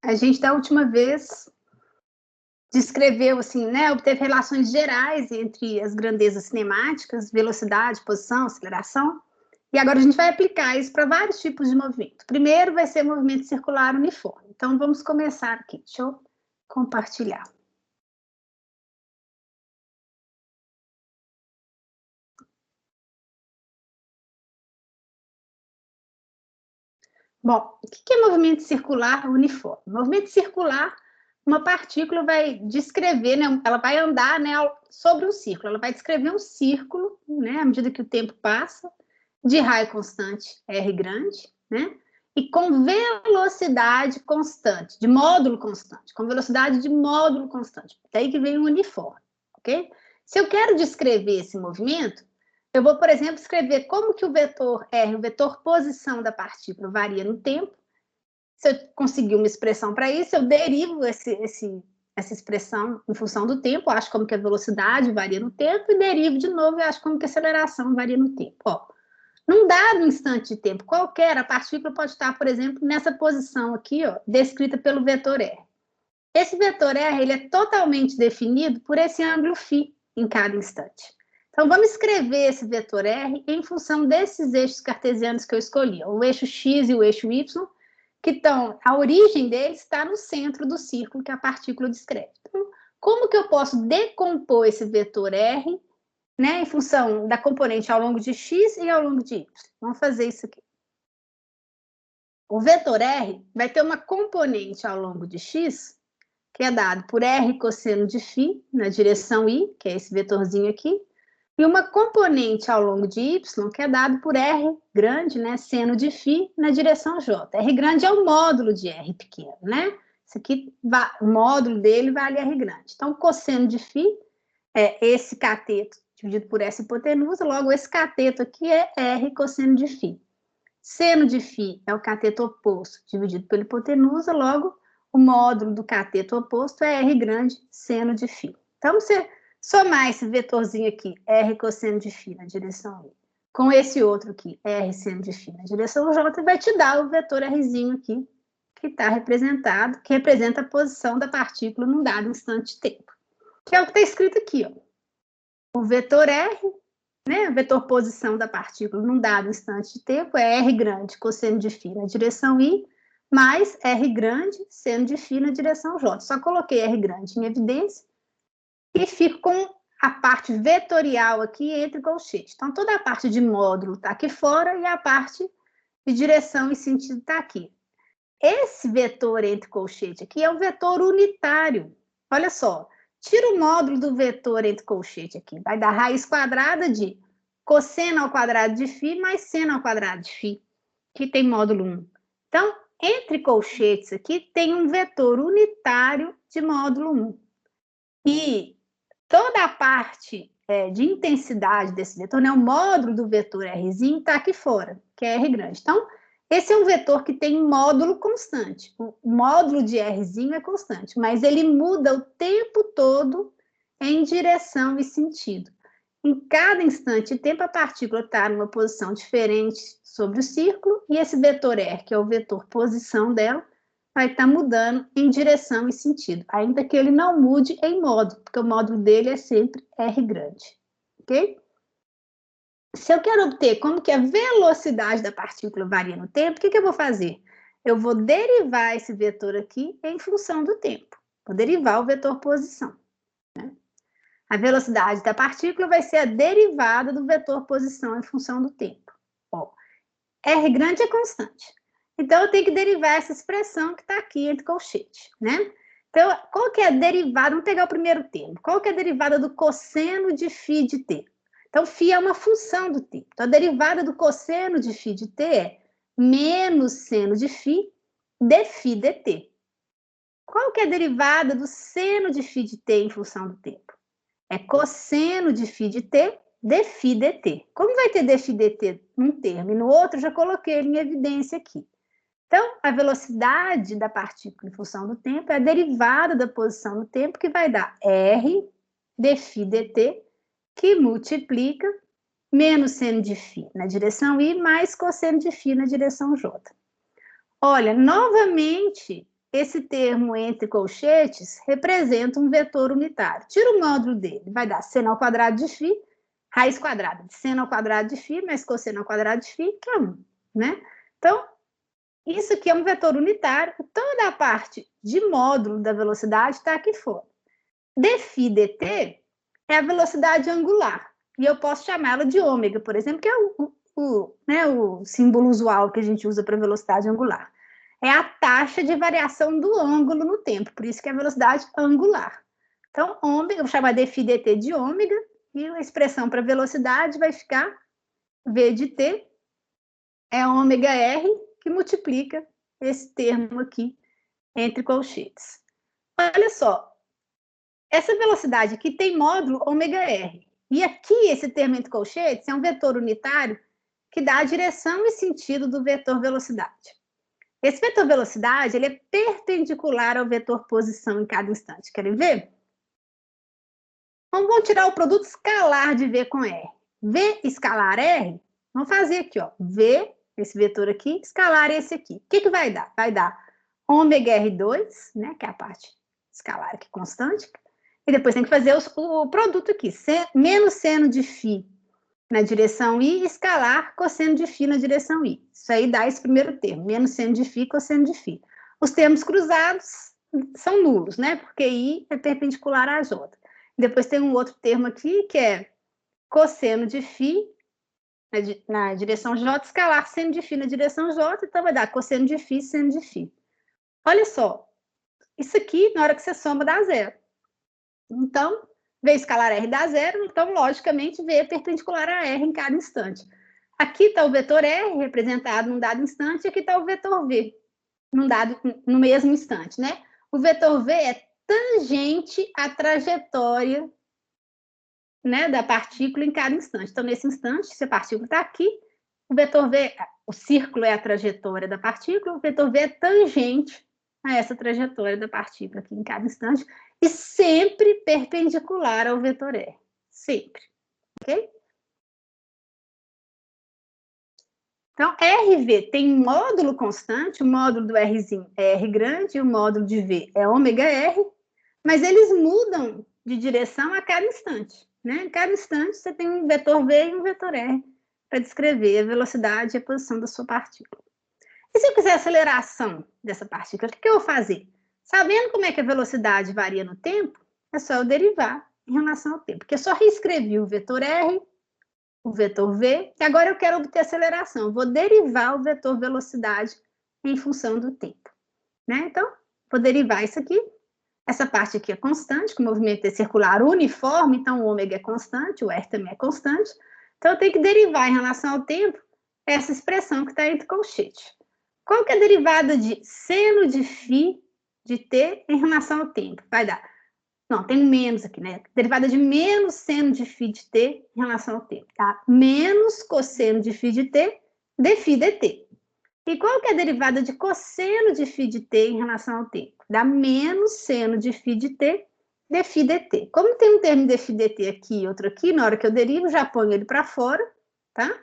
A gente, da última vez, descreveu, assim, né, obteve relações gerais entre as grandezas cinemáticas, velocidade, posição, aceleração, e agora a gente vai aplicar isso para vários tipos de movimento. Primeiro vai ser movimento circular uniforme. Então, vamos começar aqui. Deixa eu compartilhar. Bom, o que é movimento circular uniforme? Movimento circular, uma partícula vai descrever, né, ela vai andar, né, sobre um círculo, ela vai descrever um círculo, né, à medida que o tempo passa, de raio constante, R grande, né, e com velocidade constante, de módulo constante, com velocidade de módulo constante. Daí que vem o uniforme, ok? Se eu quero descrever esse movimento, eu vou, por exemplo, escrever como que o vetor R, o vetor posição da partícula, varia no tempo. Se eu conseguir uma expressão para isso, eu derivo essa expressão em função do tempo, acho como que a velocidade varia no tempo, e derivo de novo e acho como que a aceleração varia no tempo. Ó, num dado instante de tempo qualquer, a partícula pode estar, por exemplo, nessa posição aqui, ó, descrita pelo vetor R. Esse vetor R ele é totalmente definido por esse ângulo φ em cada instante. Então, vamos escrever esse vetor R em função desses eixos cartesianos que eu escolhi, o eixo x e o eixo y, que estão, a origem deles está no centro do círculo que a partícula descreve. Então, como que eu posso decompor esse vetor R, né, em função da componente ao longo de x e ao longo de y? Vamos fazer isso aqui. O vetor R vai ter uma componente ao longo de x, que é dado por R cosseno de φ, na direção I, que é esse vetorzinho aqui, e uma componente ao longo de Y, que é dado por R grande, né, seno de φ, na direção J. R grande é o módulo de R pequeno, né? Isso aqui, o módulo dele vale R grande. Então, cosseno de φ é esse cateto dividido por essa hipotenusa, logo esse cateto aqui é R cosseno de φ. Seno de φ é o cateto oposto dividido pela hipotenusa, logo o módulo do cateto oposto é R grande seno de φ. Então, você somar esse vetorzinho aqui, R cosseno de φ na direção I, com esse outro aqui, R seno de φ na direção J, vai te dar o vetor Rzinho aqui, que está representado, que representa a posição da partícula num dado instante de tempo. Que é o que está escrito aqui, ó. O vetor R, né, o vetor posição da partícula num dado instante de tempo é R grande cosseno de φ na direção I, mais R grande seno de φ na direção J. Só coloquei R grande em evidência e fico com a parte vetorial aqui entre colchetes. Então, toda a parte de módulo está aqui fora e a parte de direção e sentido está aqui. Esse vetor entre colchete aqui é um vetor unitário. Olha só, tira o módulo do vetor entre colchete aqui. Vai dar raiz quadrada de cosseno ao quadrado de φ mais seno ao quadrado de φ, que tem módulo 1. Então, entre colchetes aqui tem um vetor unitário de módulo 1. E toda a parte de intensidade desse vetor, né, o módulo do vetor Rzinho está aqui fora, que é R grande. Então, esse é um vetor que tem módulo constante. O módulo de Rzinho é constante, mas ele muda o tempo todo em direção e sentido. Em cada instante de tempo, a partícula está numa posição diferente sobre o círculo, e esse vetor R, que é o vetor posição dela, vai estar mudando em direção e sentido, ainda que ele não mude em módulo, porque o módulo dele é sempre R grande, ok? Se eu quero obter como que a velocidade da partícula varia no tempo, o que eu vou fazer? Eu vou derivar esse vetor aqui em função do tempo. Vou derivar o vetor posição, né? A velocidade da partícula vai ser a derivada do vetor posição em função do tempo. Ó, R grande é constante. Então, eu tenho que derivar essa expressão que está aqui entre colchetes, né? Então, qual que é a derivada? Vamos pegar o primeiro termo. Qual que é a derivada do cosseno de φ de t? Então, φ é uma função do t. Então, a derivada do cosseno de φ de t é menos seno de φ de φ dt. Qual que é a derivada do seno de φ de t em função do tempo? É cosseno de φ de t de φ dt. Como vai ter dφ dt num termo e no outro, já coloquei ele em evidência aqui. Então, a velocidade da partícula em função do tempo é a derivada da posição no tempo, que vai dar R dφ dt, que multiplica menos seno de φ na direção I, mais cosseno de φ na direção J. Olha, novamente, esse termo entre colchetes representa um vetor unitário. Tira o módulo dele, vai dar seno ao quadrado de φ, raiz quadrada de seno ao quadrado de φ, mais cosseno ao quadrado de φ, que é 1, né? Então, isso aqui é um vetor unitário, toda a parte de módulo da velocidade está aqui fora. dφ dt é a velocidade angular, e eu posso chamá-la de ômega, por exemplo, que é o símbolo usual que a gente usa para velocidade angular. É a taxa de variação do ângulo no tempo, por isso que é a velocidade angular. Então, ômega, eu vou chamar dφ dt de ômega, e a expressão para velocidade vai ficar v de t é ômega r, que multiplica esse termo aqui entre colchetes. Olha só, essa velocidade aqui tem módulo ômega r. E aqui, esse termo entre colchetes é um vetor unitário que dá a direção e sentido do vetor velocidade. Esse vetor velocidade ele é perpendicular ao vetor posição em cada instante. Querem ver? Então, vamos tirar o produto escalar de V com R. V escalar R, vamos fazer aqui, ó. V, esse vetor aqui, escalar esse aqui. O que vai dar? Vai dar ômega R2, né, que é a parte escalar aqui constante. E depois tem que fazer o produto aqui, menos seno de φ na direção I, escalar cosseno de φ na direção I. Isso aí dá esse primeiro termo, menos seno de φ, cosseno de φ. Os termos cruzados são nulos, né? Porque I é perpendicular a J. Depois tem um outro termo aqui, que é cosseno de φ na direção J, escalar seno de φ na direção J, então vai dar cosseno de φ, seno de φ. Olha só, isso aqui, na hora que você soma, dá zero. Então, V escalar R dá zero, então, logicamente, V é perpendicular a R em cada instante. Aqui está o vetor R, representado num dado instante, e aqui está o vetor V, no mesmo instante, né? O vetor V é tangente à trajetória, né, da partícula em cada instante. Então, nesse instante, se a partícula está aqui, o vetor V, o círculo é a trajetória da partícula, o vetor V é tangente a essa trajetória da partícula aqui em cada instante, e sempre perpendicular ao vetor R. Sempre. Ok? Então, RV tem um módulo constante, o módulo do Rzinho é R grande, e o módulo de V é ômega R, mas eles mudam de direção a cada instante. Né? Em cada instante, você tem um vetor V e um vetor R para descrever a velocidade e a posição da sua partícula. E se eu quiser a aceleração dessa partícula, o que eu vou fazer? Sabendo como é que a velocidade varia no tempo, é só eu derivar em relação ao tempo. Porque eu só reescrevi o vetor R, o vetor V, e agora eu quero obter aceleração. Eu vou derivar o vetor velocidade em função do tempo. Né? Então, vou derivar isso aqui. Essa parte aqui é constante, que o movimento é circular uniforme, então o ômega é constante, o R também é constante. Então, eu tenho que derivar em relação ao tempo essa expressão que está entre colchetes. Qual que é a derivada de seno de φ de t em relação ao tempo? Vai dar... Não, tem um menos aqui, né? Derivada de menos seno de φ de t em relação ao tempo, tá? Menos cosseno de φ de t, dφ dt. E qual que é a derivada de cosseno de φ de t em relação ao tempo? Dá menos seno de φ de t, dφ dt. Como tem um termo dφ dt aqui e outro aqui, na hora que eu derivo, já ponho ele para fora, tá?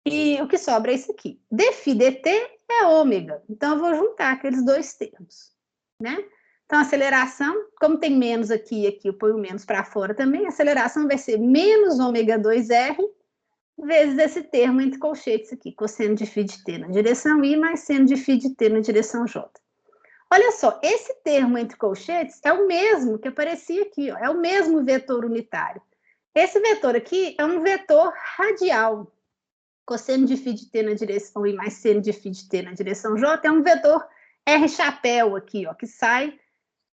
E o que sobra é isso aqui. dφ dt é ômega. Então, eu vou juntar aqueles dois termos, né? Então, a aceleração, como tem menos aqui e aqui, eu ponho menos para fora também, a aceleração vai ser menos ômega 2r vezes esse termo entre colchetes aqui, cosseno de φ de t na direção I mais seno de φ de t na direção J. Olha só, esse termo entre colchetes é o mesmo que aparecia aqui, ó, é o mesmo vetor unitário. Esse vetor aqui é um vetor radial. Cosseno de φ de t na direção I mais seno de φ de t na direção J é um vetor R chapéu aqui, ó, que sai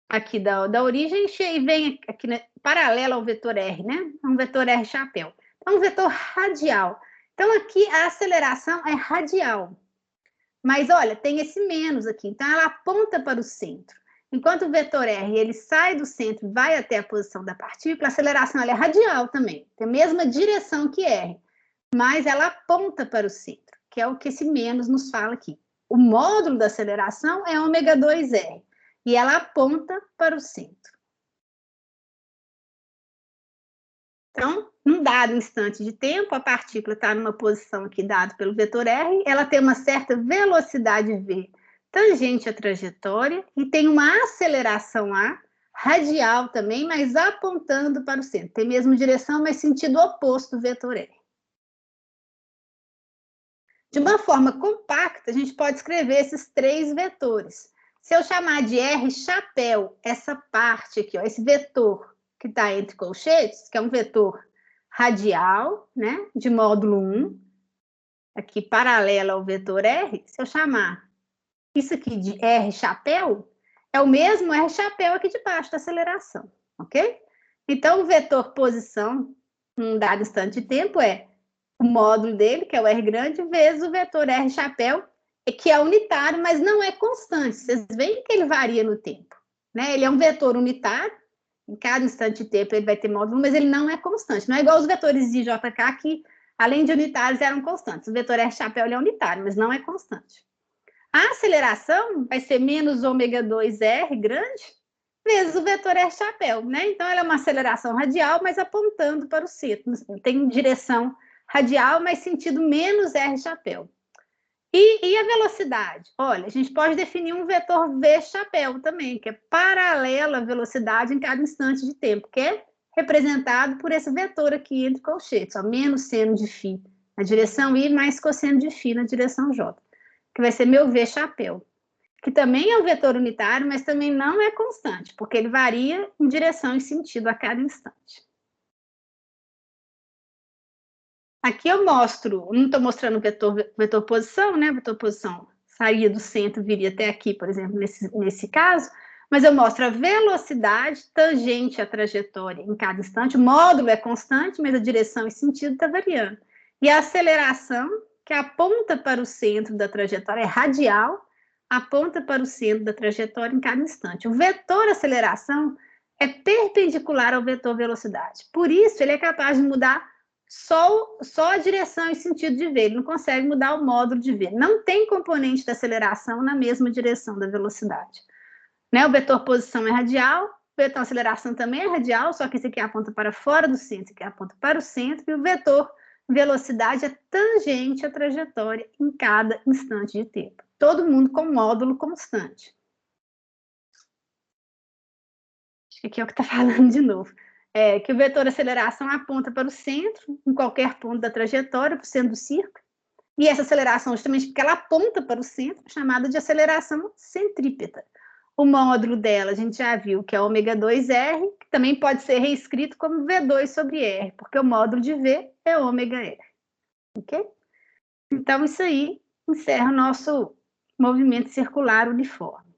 aqui da origem e vem aqui, né, paralelo ao vetor R, né? É um vetor R chapéu. Então, um vetor radial. Então, aqui a aceleração é radial. Mas, olha, tem esse menos aqui. Então, ela aponta para o centro. Enquanto o vetor R ele sai do centro e vai até a posição da partícula, a aceleração ela é radial também. Tem a mesma direção que R. Mas ela aponta para o centro, que é o que esse menos nos fala aqui. O módulo da aceleração é ômega 2R. E ela aponta para o centro. Então, num dado instante de tempo, a partícula está numa posição aqui dada pelo vetor R, ela tem uma certa velocidade V tangente à trajetória, e tem uma aceleração A, radial também, mas apontando para o centro. Tem mesmo direção, mas sentido oposto do vetor R. De uma forma compacta, a gente pode escrever esses três vetores. Se eu chamar de R chapéu, essa parte aqui, ó, esse vetor que está entre colchetes, que é um vetor radial, né, de módulo 1, aqui paralelo ao vetor R, se eu chamar isso aqui de R chapéu, é o mesmo R chapéu aqui de baixo da aceleração, ok? Então, o vetor posição, num dado instante de tempo, é o módulo dele, que é o R grande, vezes o vetor R chapéu, que é unitário, mas não é constante. Vocês veem que ele varia no tempo, né? Ele é um vetor unitário, em cada instante de tempo ele vai ter módulo, mas ele não é constante. Não é igual os vetores de JK, que, além de unitários, eram constantes. O vetor R chapéu ele é unitário, mas não é constante. A aceleração vai ser menos ômega 2R grande, vezes o vetor R chapéu, né? Então, ela é uma aceleração radial, mas apontando para o centro. Tem direção radial, mas sentido menos R chapéu. E a velocidade? Olha, a gente pode definir um vetor V chapéu também, que é paralelo à velocidade em cada instante de tempo, que é representado por esse vetor aqui entre colchetes, ó, menos seno de φ na direção I, mais cosseno de φ na direção J, que vai ser meu V chapéu, que também é um vetor unitário, mas também não é constante, porque ele varia em direção e sentido a cada instante. Aqui eu mostro, não estou mostrando vetor posição, né? Vetor posição sairia do centro, viria até aqui, por exemplo, nesse caso, mas eu mostro a velocidade tangente à trajetória em cada instante. O módulo é constante, mas a direção e sentido está variando. E a aceleração, que aponta para o centro da trajetória, é radial, aponta para o centro da trajetória em cada instante. O vetor aceleração é perpendicular ao vetor velocidade. Por isso, ele é capaz de mudar só a direção e sentido de V, ele não consegue mudar o módulo de V. Não tem componente da aceleração na mesma direção da velocidade. Né? O vetor posição é radial, o vetor aceleração também é radial, só que esse aqui aponta para fora do centro, esse aqui aponta para o centro, e o vetor velocidade é tangente à trajetória em cada instante de tempo. Todo mundo com módulo constante. Acho que aqui é o que está falando de novo. Que o vetor aceleração aponta para o centro, em qualquer ponto da trajetória, para o centro do círculo, e essa aceleração, justamente porque ela aponta para o centro, é chamada de aceleração centrípeta. O módulo dela, a gente já viu que é ômega 2R, que também pode ser reescrito como V2 sobre R, porque o módulo de V é ômega R. Ok? Então, isso aí encerra o nosso movimento circular uniforme.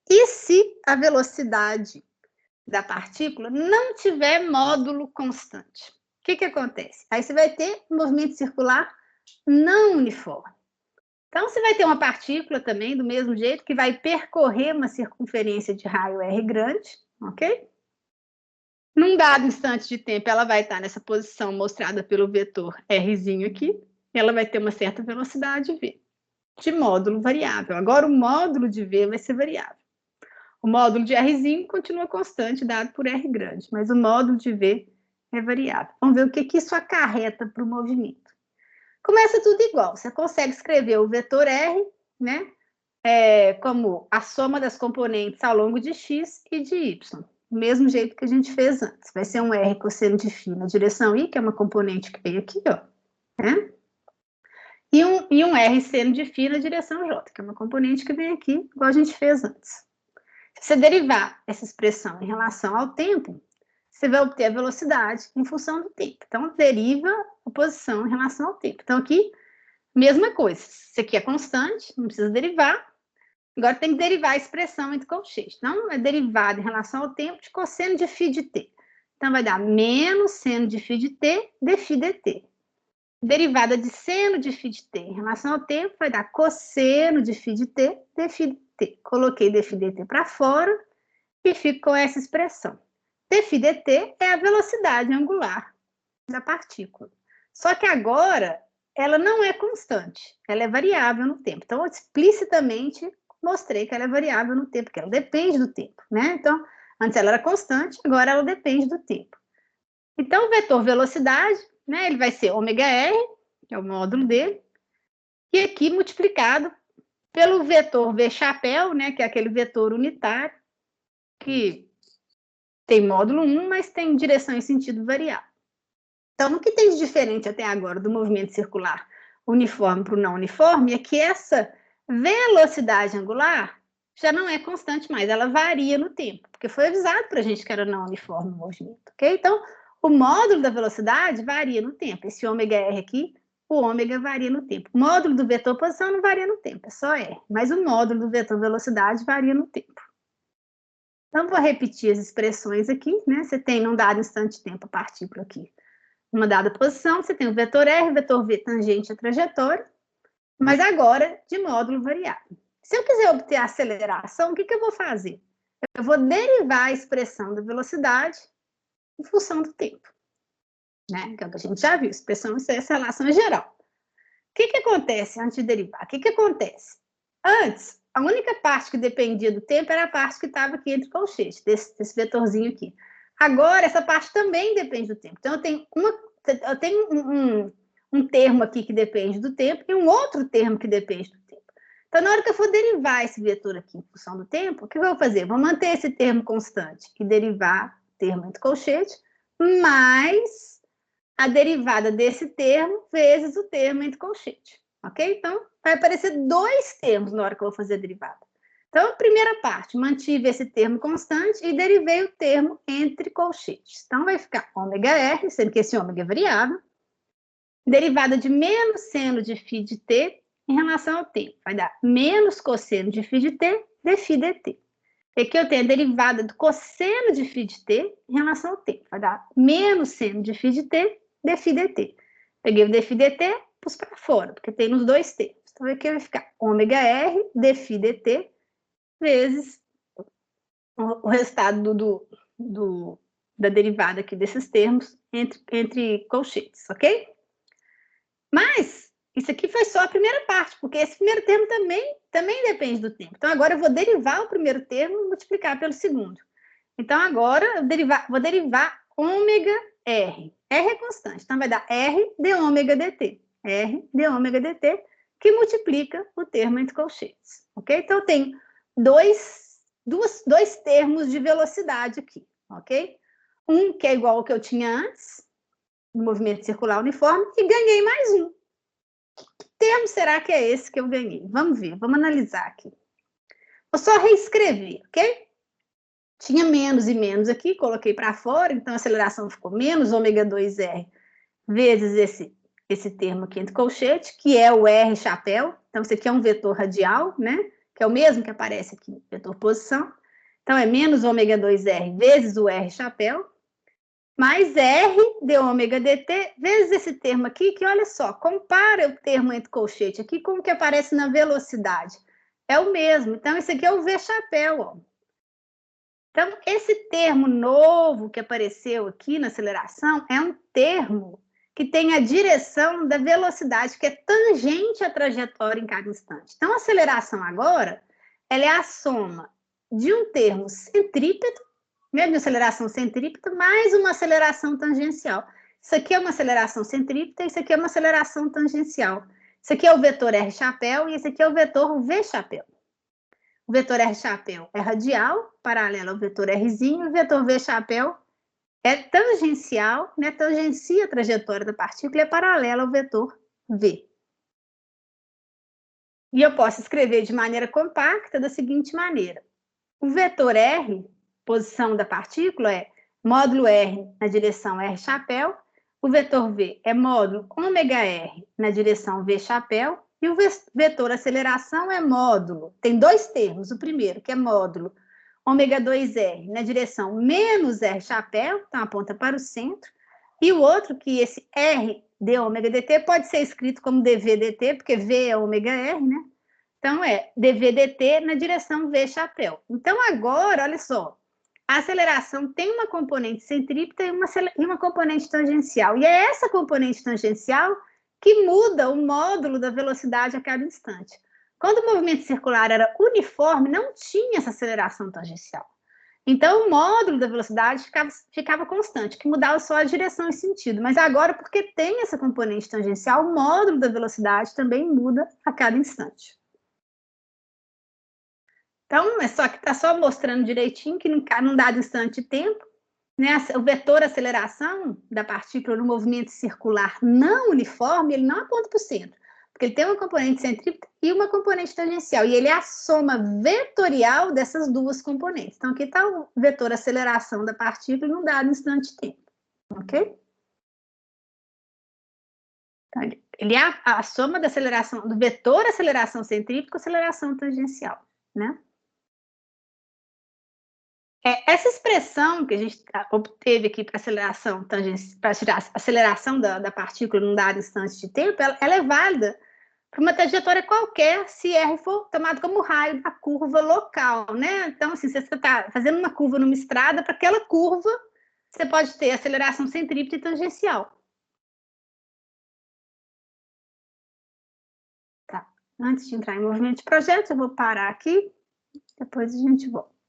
E se a velocidade da partícula não tiver módulo constante? O que acontece? Aí você vai ter um movimento circular não uniforme. Então, você vai ter uma partícula também, do mesmo jeito, que vai percorrer uma circunferência de raio R grande, ok? Num dado instante de tempo, ela vai estar nessa posição mostrada pelo vetor Rzinho aqui, e ela vai ter uma certa velocidade V, de módulo variável. Agora, o módulo de V vai ser variável. O módulo de Rzinho continua constante, dado por R grande, mas o módulo de V é variável. Vamos ver o que isso acarreta para o movimento. Começa tudo igual, você consegue escrever o vetor R, né, como a soma das componentes ao longo de X e de Y, do mesmo jeito que a gente fez antes. Vai ser um R cosseno de φ na direção I, que é uma componente que vem aqui, ó, né? E um R seno de φ na direção J, que é uma componente que vem aqui, igual a gente fez antes. Se você derivar essa expressão em relação ao tempo, você vai obter a velocidade em função do tempo. Então, deriva a posição em relação ao tempo. Então, aqui, mesma coisa. Isso aqui é constante, não precisa derivar. Agora, tem que derivar a expressão entre colchetes. Então, é derivada em relação ao tempo de cosseno de φ de t. Então, vai dar menos seno de φ de t dφ dt. Derivada de seno de φ de t em relação ao tempo vai dar cosseno de φ de t dφ dt. Coloquei dφ dt para fora e fico com essa expressão. dφ dt é a velocidade angular da partícula. Só que agora ela não é constante, ela é variável no tempo. Então, explicitamente mostrei que ela é variável no tempo, porque ela depende do tempo, né? Então, antes ela era constante, agora ela depende do tempo. Então, o vetor velocidade, né, ele vai ser ômega R, que é o módulo dele, e aqui multiplicado pelo vetor V chapéu, né, que é aquele vetor unitário, que tem módulo 1, mas tem direção e sentido variável. Então, o que tem de diferente até agora do movimento circular uniforme para o não uniforme é que essa velocidade angular já não é constante mais, ela varia no tempo, porque foi avisado para a gente que era não uniforme o movimento, ok? Então, o módulo da velocidade varia no tempo. Esse ômega R aqui, o ômega varia no tempo. O módulo do vetor posição não varia no tempo, é só R, mas o módulo do vetor velocidade varia no tempo. Então, vou repetir as expressões aqui, né? Você tem num dado instante de tempo a partícula aqui. Uma dada posição, você tem o vetor R, o vetor V tangente à trajetória, mas agora de módulo variável. Se eu quiser obter a aceleração, o que eu vou fazer? Eu vou derivar a expressão da velocidade em função do tempo, né? Que é o que a gente já viu, expressão, essa relação é geral. O que acontece antes de derivar? O que acontece? Antes, a única parte que dependia do tempo era a parte que estava aqui entre colchetes, desse vetorzinho aqui. Agora, essa parte também depende do tempo. Então, eu tenho um termo aqui que depende do tempo e um outro termo que depende do tempo. Então, na hora que eu for derivar esse vetor aqui em função do tempo, o que eu vou fazer? Vou manter esse termo constante e derivar o termo entre colchete, mais a derivada desse termo vezes o termo entre colchete, ok? Então, vai aparecer dois termos na hora que eu vou fazer a derivada. Então, a primeira parte, mantive esse termo constante e derivei o termo entre colchetes. Então, vai ficar ômega R, sendo que esse ômega é variável, derivada de menos seno de φ de t em relação ao tempo. Vai dar menos cosseno de φ de t dφ dt. E aqui eu tenho a derivada do cosseno de φ de t em relação ao tempo. Vai dar menos seno de φ de t dφ dt. Peguei o dφ dt, pus para fora, porque tem nos dois termos. Então, aqui vai ficar ômega R dφ dt vezes o resultado da derivada aqui desses termos entre colchetes, ok? Mas isso aqui foi só a primeira parte, porque esse primeiro termo também depende do tempo. Então, agora eu vou derivar o primeiro termo e multiplicar pelo segundo. Então, agora eu vou derivar ômega R. R é constante, então vai dar R de ômega dt. R de ômega dt, que multiplica o termo entre colchetes. Ok? Então, eu tenho dois termos de velocidade aqui. Ok? Um que é igual ao que eu tinha antes, no movimento circular uniforme, e ganhei mais um. Que termo será que é esse que eu ganhei? Vamos ver, vamos analisar aqui. Vou só reescrever, ok? Tinha menos e menos aqui, coloquei para fora, então a aceleração ficou menos ômega 2R vezes esse termo aqui entre colchete, que é o R chapéu. Então, isso aqui é um vetor radial, né? Que é o mesmo que aparece aqui, vetor posição. Então, é menos ômega 2R vezes o R chapéu, mais R de ômega dt vezes esse termo aqui, que olha só, compara o termo entre colchete aqui com o que aparece na velocidade. É o mesmo. Então, esse aqui é o V chapéu, ó. Então, esse termo novo que apareceu aqui na aceleração é um termo que tem a direção da velocidade, que é tangente à trajetória em cada instante. Então, a aceleração agora, ela é a soma de um termo centrípeto, mesmo de aceleração centrípeta, mais uma aceleração tangencial. Isso aqui é uma aceleração centrípeta, isso aqui é uma aceleração tangencial. Isso aqui é o vetor R chapéu e esse aqui é o vetor V chapéu. O vetor R chapéu é radial, paralelo ao vetor Rzinho, e o vetor V chapéu é tangencial, né? Tangencia a trajetória da partícula, é paralelo ao vetor V. E eu posso escrever de maneira compacta da seguinte maneira. O vetor R, posição da partícula, é módulo R na direção R chapéu, o vetor V é módulo ômega R na direção V chapéu, e o vetor aceleração é módulo, tem dois termos, o primeiro que é módulo ômega 2R na direção menos R chapéu, então aponta para o centro, e o outro que esse R de ômega dt pode ser escrito como dv dt, porque V é ômega R, né? Então, é dv dt na direção V chapéu. Então, agora, olha só, a aceleração tem uma componente centrípeta e uma componente tangencial. E é essa componente tangencial que muda o módulo da velocidade a cada instante. Quando o movimento circular era uniforme, não tinha essa aceleração tangencial. Então, o módulo da velocidade ficava constante, que mudava só a direção e sentido. Mas agora, porque tem essa componente tangencial, o módulo da velocidade também muda a cada instante. Então, é só que está só mostrando direitinho que num dado instante de tempo, né, o vetor aceleração da partícula no movimento circular não uniforme, ele não aponta para o centro, porque ele tem uma componente centrípeta e uma componente tangencial, e ele é a soma vetorial dessas duas componentes. Então, aqui está o vetor aceleração da partícula num dado instante de tempo, ok? Então, ele é a soma da aceleração, do vetor aceleração centrípeta com aceleração tangencial, né? Essa expressão que a gente obteve aqui para aceleração para tirar a aceleração da partícula num dado instante de tempo, ela é válida para uma trajetória qualquer, se R for tomado como raio da curva local, né? Então, assim, se você está fazendo uma curva numa estrada, para aquela curva, você pode ter aceleração centrípeta e tangencial. Tá. Antes de entrar em movimento de projeto, eu vou parar aqui, depois a gente volta.